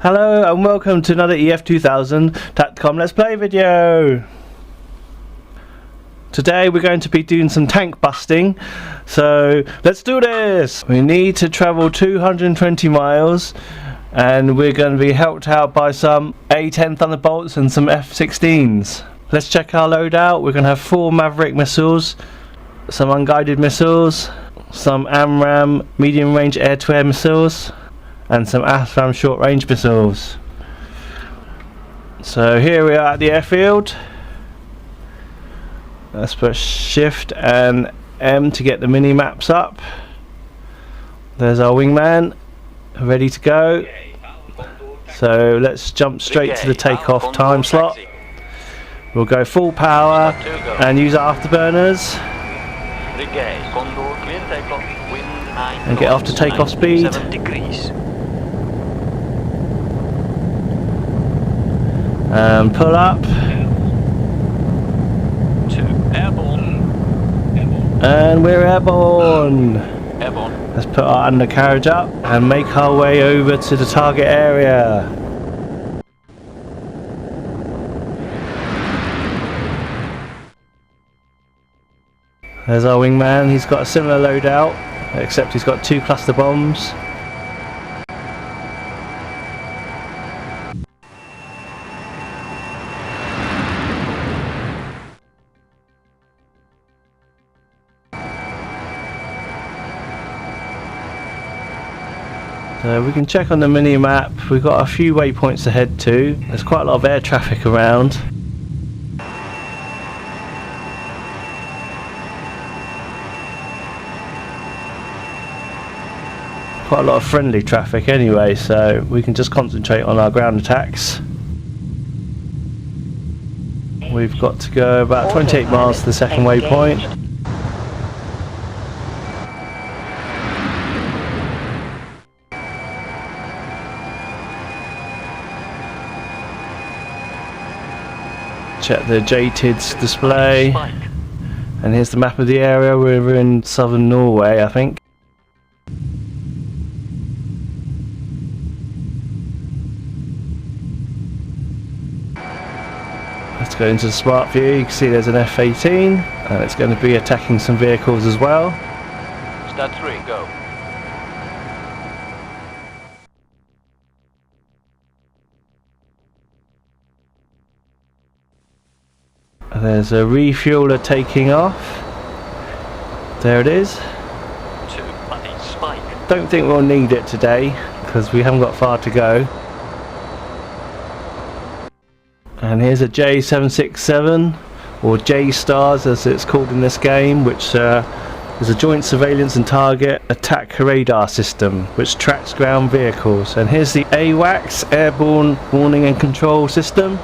Hello and welcome to another Ef2000 Tactcom Let's Play video. Today we're going to be doing some tank busting, so let's do this. We need to travel 220 miles and we're going to be helped out by some A10 Thunderbolts and some F-16s. Let's check our loadout. We're going to have 4 Maverick missiles, some unguided missiles, some AMRAAM medium range air-to-air missiles, and some ASRAAM short range missiles. So here we are at the airfield. Let's press Shift and M to get the mini maps up. There's our wingman ready to go. So let's jump straight to the takeoff time slot. We'll go full power and use our afterburners and get off to takeoff speed. And pull up. And we're airborne. Let's put our undercarriage up and make our way over to the target area. There's our wingman. He's got a similar loadout, except he's got 2 cluster bombs. So we can check on the mini map. We've got a few waypoints to head to. There's quite a lot of air traffic around. Quite a lot of friendly traffic anyway, so we can just concentrate on our ground attacks. We've got to go about 28 miles to the second waypoint. Check the JTID's display, and here's the map of the area. We're in southern Norway, I think. Let's go into the smart view. You can see there's an F-18 and it's going to be attacking some vehicles as well. Start 3, go. There's a refueler taking off. There it is. Don't think we'll need it today because we haven't got far to go. And here's a J767, or J-Stars as it's called in this game, which is a joint surveillance and target attack radar system which tracks ground vehicles. And here's the AWACS, Airborne Warning and Control System.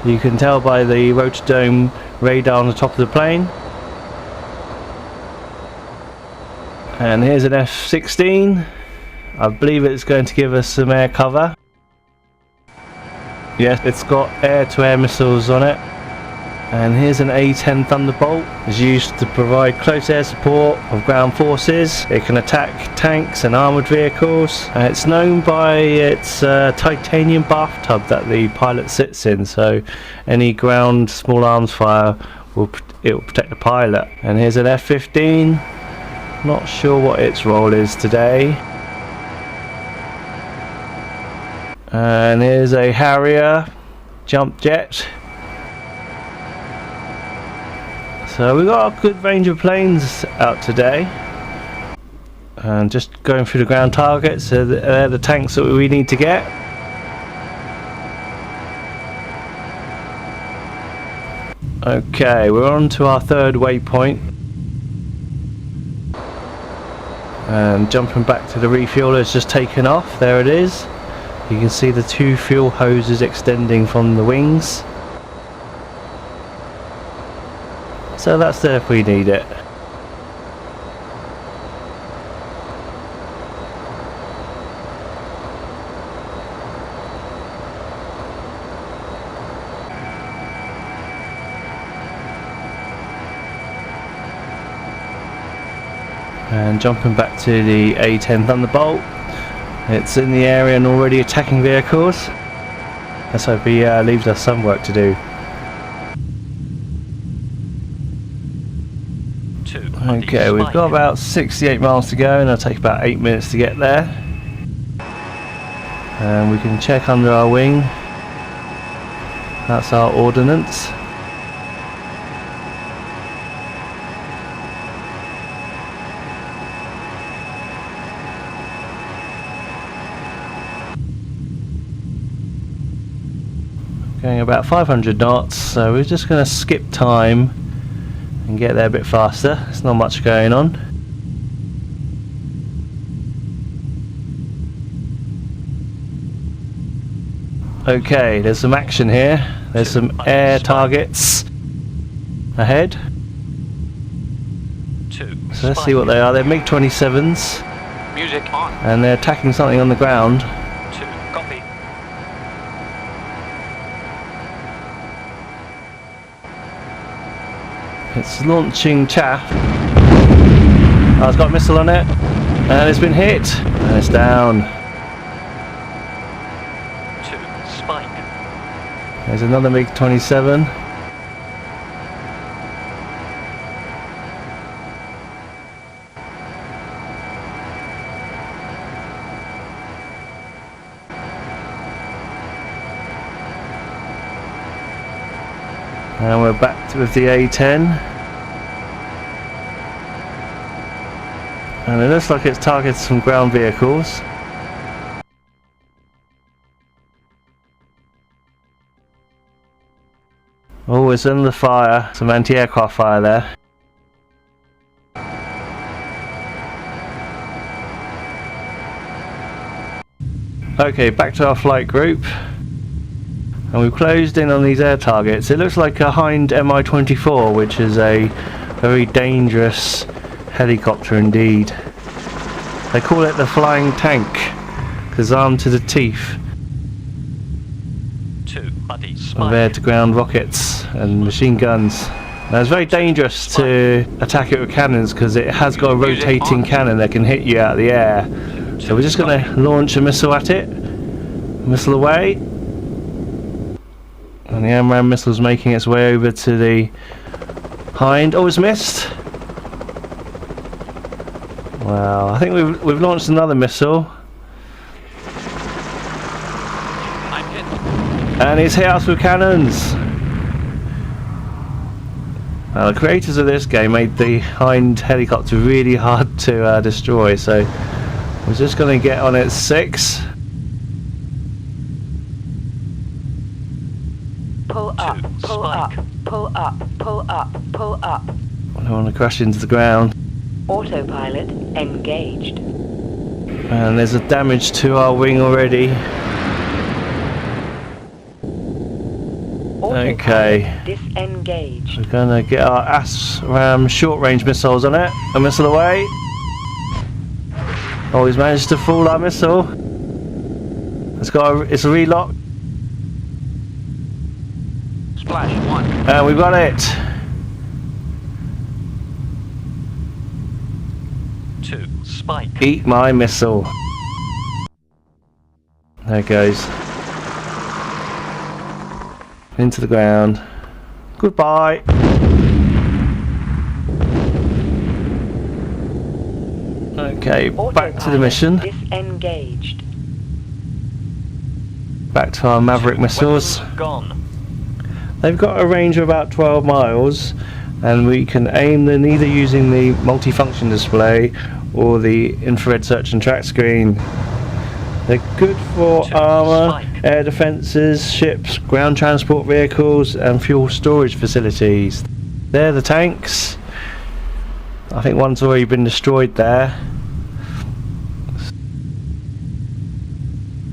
You can tell by the rotodome radar on the top of the plane. And here's an F-16. I believe it's going to give us some air cover. Yes, it's got air-to-air missiles on it. And here's an A10 Thunderbolt. It's used to provide close air support of ground forces. It can attack tanks and armoured vehicles. It's known by its titanium bathtub that the pilot sits in, so any ground small arms fire will protect the pilot. And here's an F-15. Not sure what its role is today. And here's a Harrier jump jet. So we've got a good range of planes out today. And just going through the ground targets, so they're the tanks that we need to get. Okay, we're on to our 3rd waypoint. And jumping back to the refueler, it's just taken off. There it is. You can see the 2 fuel hoses extending from the wings. So that's there if we need it. And jumping back to the A10 Thunderbolt, It's in the area and already attacking vehicles. Let's hope he leaves us some work to do. Okay, we've got about 68 miles to go and it'll take about 8 minutes to get there. And we can check under our wing. That's our ordnance. Going about 500 knots, so we're just going to skip time and get there a bit faster. There's not much going on. Okay, there's some action here. There's some air targets ahead. So let's see what they are. They're MiG-27s. Music on. And they're attacking something on the ground. Copy. It's launching chaff. Oh, it's got a missile on it. And it's been hit. And it's down. There's another MiG-27. And we're back with the A-10. And it looks like it's targeted some ground vehicles. Oh, it's under fire. Some anti-aircraft fire there. Okay, back to our flight group. And we've closed in on these air targets. It looks like a Hind Mi-24, which is a very dangerous helicopter indeed. They call it the flying tank, because armed to the teeth. Of air-to-ground rockets and machine guns. Now it's very dangerous to attack it with cannons because it has got a rotating cannon that can hit you out of the air. So we're just going to launch a missile at it. Missile away. And the AMRAAM missile's making its way over to the Hind. Oh, it's missed! Well, I think we've launched another missile. And he's hit us with cannons. Now the creators of this game made the Hind helicopter really hard to destroy, so we're just going to get on at 6. Pull up, pull up, pull up, pull up, pull up. I don't want to crash into the ground. Autopilot engaged. And there's a damage to our wing already. Okay, disengaged. we're gonna get our AMRAAM short-range missiles on it. A missile away. Oh, he's managed to fool our missile. It's a relock. Splash 1. And we've got it. 2. Spike. Eat my missile. There it goes. Into the ground. Goodbye. Okay, back to the mission. Disengaged. Back to our Maverick missiles. Gone. They've got a range of about 12 miles, and we can aim them either using the multifunction display or the infrared search and track screen. They're good for armour, air defences, ships, ground transport vehicles and fuel storage facilities. They're the tanks. I think one's already been destroyed there.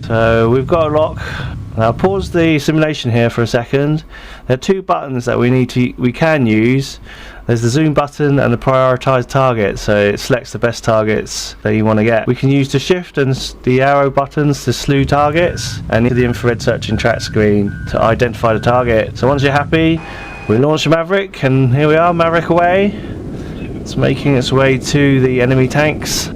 So we've got a lock. Now pause the simulation here for a second. There are 2 buttons that we can use. There's the zoom button and the prioritise target, so it selects the best targets that you want to get. We can use the shift and the arrow buttons to slew targets, and the infrared search and track screen to identify the target. So once you're happy, we launch the Maverick, and here we are, Maverick away. It's making its way to the enemy tanks.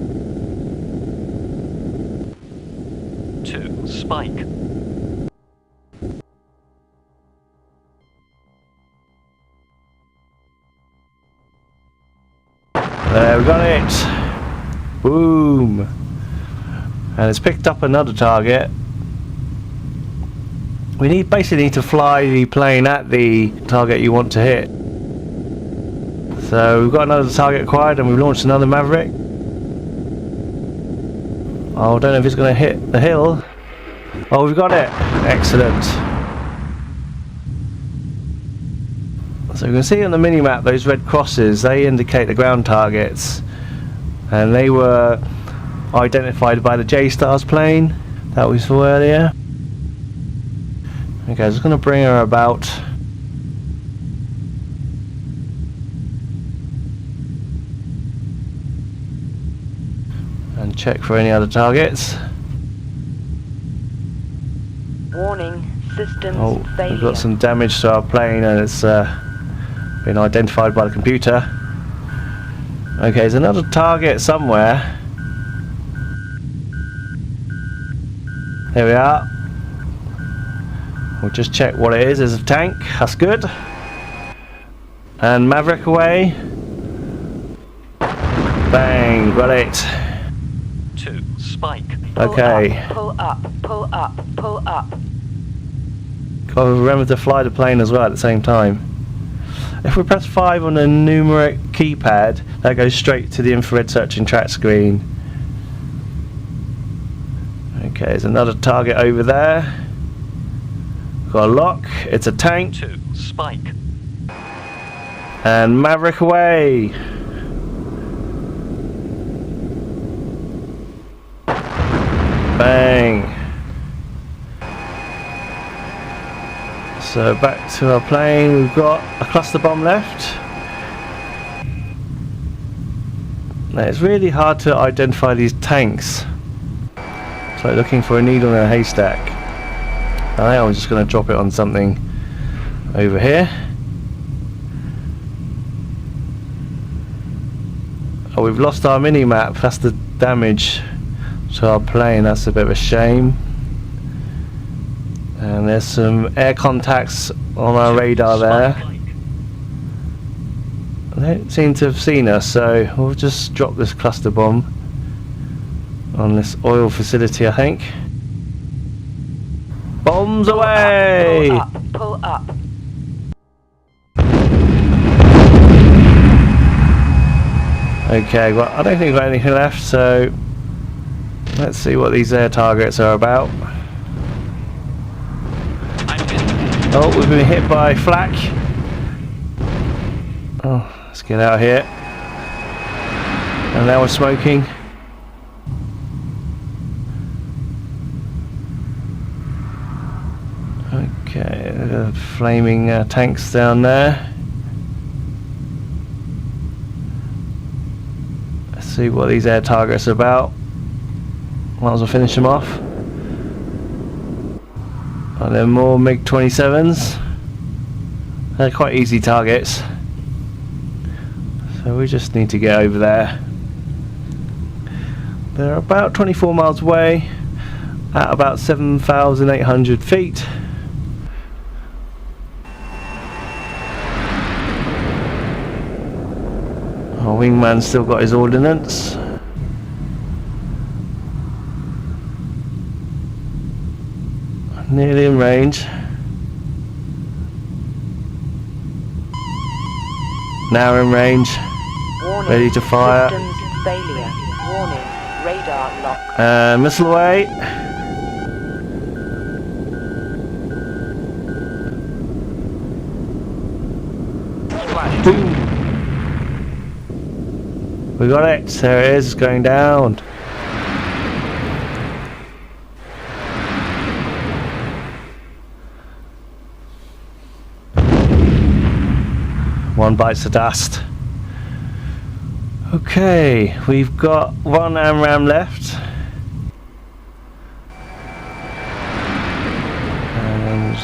There, we got it. Boom. And it's picked up another target. We basically need to fly the plane at the target you want to hit. So we've got another target acquired and we've launched another Maverick. Oh, I don't know if it's going to hit the hill. Oh, we've got it. Excellent. So you can see on the mini-map those red crosses, they indicate the ground targets. And they were identified by the J-Stars plane that we saw earlier. Okay, I'm just going to bring her about. And check for any other targets. Warning, systems failure. We've got some damage to our plane and it's been identified by the computer. Okay, there's another target somewhere. Here we are. We'll just check what it is. There's a tank, that's good. And Maverick away. Bang, got it. 2, spike. Okay. Pull up, pull up, pull up. Got to remember to fly the plane as well at the same time. If we press 5 on the numeric keypad, that goes straight to the infrared search and track screen. Okay, there's another target over there. Got a lock, it's a tank. 2, spike. And Maverick away. Bang. So back to our plane, we've got a cluster bomb left. Now it's really hard to identify these tanks. It's like looking for a needle in a haystack. I'm just going to drop it on something over here. Oh, we've lost our mini-map, that's the damage to our plane, that's a bit of a shame. And there's some air contacts on our radar there. They don't seem to have seen us, so we'll just drop this cluster bomb on this oil facility, I think. Bombs away! Pull up, pull up. Okay, well, I don't think we've got anything left, so let's see what these air targets are about. Oh, we've been hit by flak. Oh, let's get out of here. And now we're smoking. Okay, flaming tanks down there. Let's see what these air targets are about. Might as well finish them off. Are there more MiG-27s? They're quite easy targets. So we just need to get over there. They're about 24 miles away at about 7,800 feet. Our wingman's still got his ordnance. Nearly in range. Now in range. Warning, Ready to fire. systems failure. Warning, radar lock. Missile away. Splash. Boom. We got it. There it is. It's going down. One bites the dust. Okay, we've got one AMRAAM left. And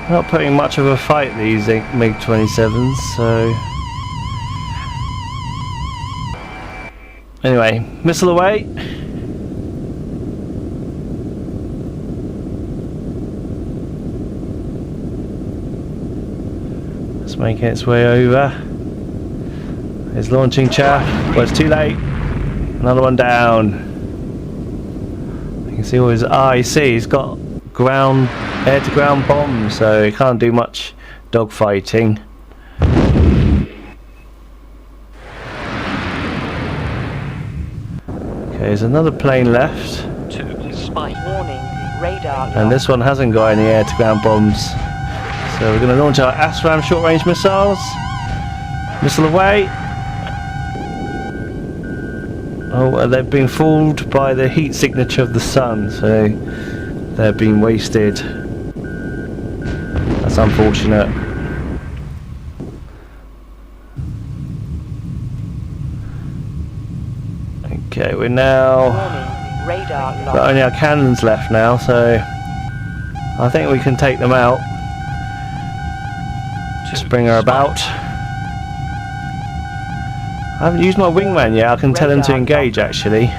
not putting much of a fight, these MiG-27s, so... Anyway, missile away. It's making its way over. He's launching chaff, but it's too late. Another one down. You can see all his you see he's got air to ground bombs, so he can't do much dogfighting. Okay, there's another plane left. 2, spike. Warning, radar And this one hasn't got any air to ground bombs. So we're going to launch our ASRAAM short range missiles. Missile away. Oh, they've been fooled by the heat signature of the sun, so they've been wasted. That's unfortunate. Okay, we're now Warning, radar got only our cannons left now, so I think we can take them out. Just bring her about. I haven't used my wingman yet. I can tell him to engage actually.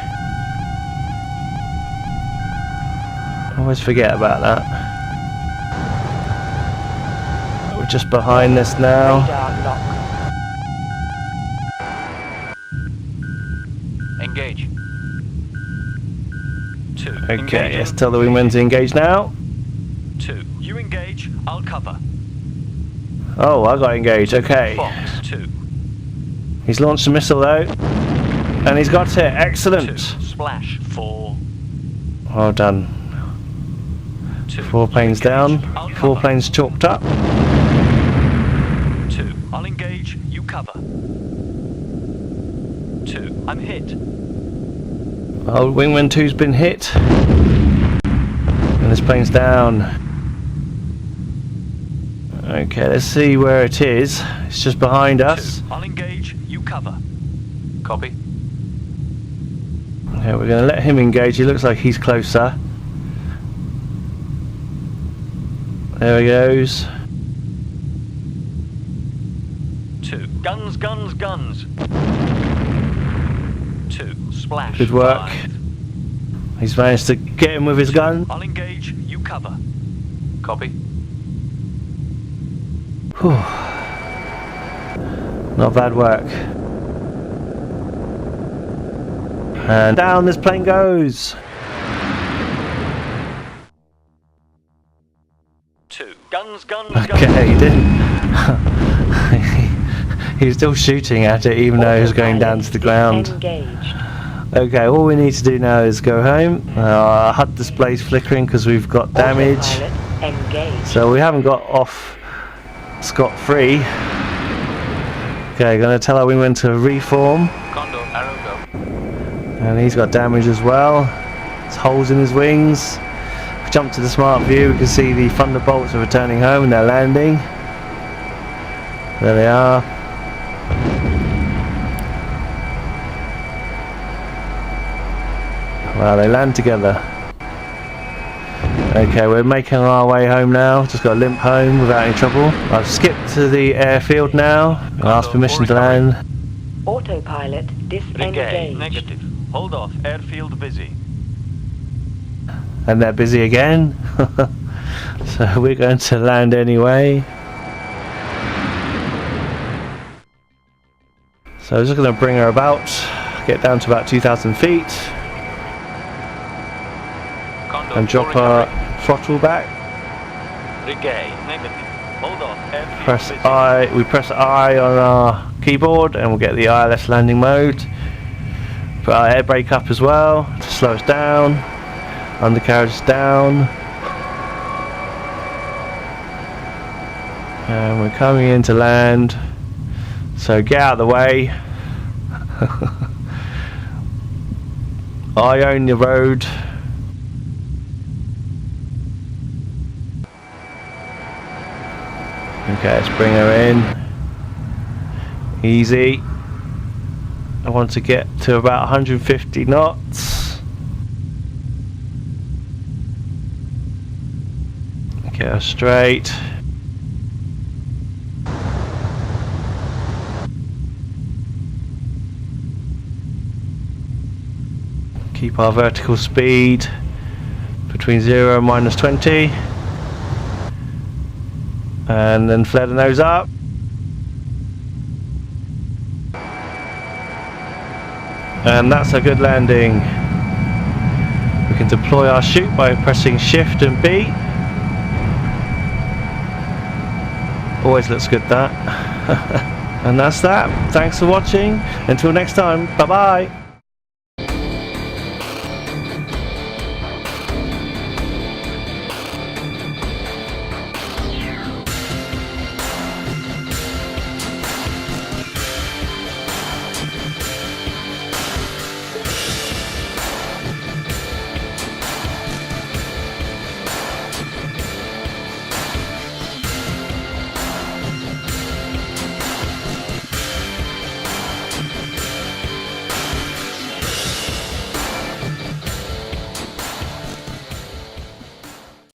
I always forget about that. We're just behind this now. Radar lock. Engage. 2. Okay, let's tell the wingman to engage now. 2. You engage, I'll cover. Oh, I got engaged, okay. Fox 2. He's launched a missile though. And he's got it, 2. excellent. Splash 4. Well done. 2. 4 planes down, 4 planes chalked up. 2. I'll engage, you cover. 2. I'm hit. Oh, wingman 2's been hit. And this plane's down. Okay, let's see where it is. It's just behind us. 2. I'll engage, you cover. Copy. Okay, we're going to let him engage. He looks like he's closer. There he goes. 2. Guns, guns, guns. 2. Splash. Good work. 5. He's managed to get him with his gun. I'll engage, you cover. Copy. Whew. Not bad work. And down this plane goes. 2. Guns, guns, Okay, guns. he didn't. He's still shooting at it even though he's going down to the ground. Engaged. Okay, all we need to do now is go home. Our HUD display's flickering because we've got damage. Autopilot engaged. So we haven't got off scot-free. Okay, gonna tell our wingman to reform. Condor, arrow go. And he's got damage as well. There's holes in his wings. If we jump to the smart view, we can see the Thunderbolts are returning home and they're landing. There they are. Wow, they land together. Okay, we're making our way home now. Just got to limp home without any trouble. I've skipped to the airfield now and asked permission to land. Autopilot Regain, disengaged. negative. Hold off, airfield busy. And they're busy again. So we're going to land anyway. So I'm just going to bring her about, get down to about 2,000 feet. Condor, And drop our throttle back. Regain, negative. Hold off, airfield Press busy. I. We press I on our keyboard, and we'll get the ILS landing mode. Put our air brake up as well to slow us down. Undercarriage is down. And we're coming in to land. So get out of the way. I own the road. Okay, let's bring her in. Easy. I want to get to about 150 knots. Get her straight. Keep our vertical speed between 0 and -20. And then flare the nose up. And that's a good landing. We can deploy our chute by pressing Shift and B. Always looks good, that. And that's that. Thanks for watching. Until next time, bye bye.